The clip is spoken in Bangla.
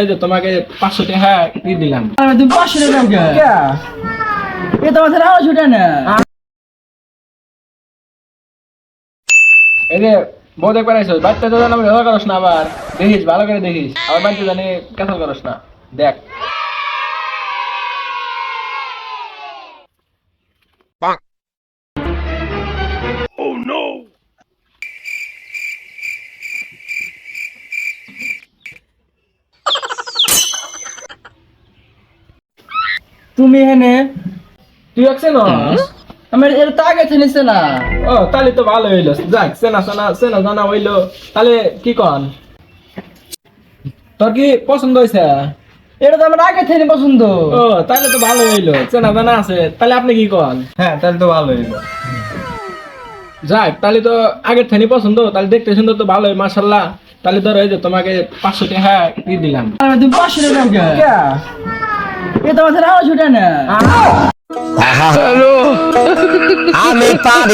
এই যে তোমাকে 500 টাকা দিয়ে দিলাম। আমি তুমি 500 টাকা কে এ তো মাথায় আওয়াজ উঠে না। এই যে বউ দেখবার আইসো, বাচ্চা তো জানাবো ব্যবহার করস না, আবার দেখিস ভালো করে দেখিস, আবার বাচ্চা জানি ক্যান্সেল করস না। দেখ তুমি এখানে তুই আছে না? আমার এর তো আগে চিনিস না। ও তাহলে তো ভালো হইলো, যাক চেনা জানা হইলো। তাহলে কি কন, তোর কি পছন্দ হয়েছে? এটা তো আমার আগে থেকে পছন্দ। ও তাহলে তো ভালো হইলো, চেনা জানা আছে। তাহলে আপনি কি কন? হ্যাঁ তাহলে তো ভালো হইলো। যাক তাহলে তো আগের থেকে পছন্দ, তাহলে দেখতে সুন্দর তো ভালোই মাশাআল্লাহ। তাহলে ধরো এই যে তোমাকে 500 টাকা দিয়ে দিলাম। আমি তুমি 500 টাকা কে এ তো মাথায় আওয়াজ উঠে না। আমি পারি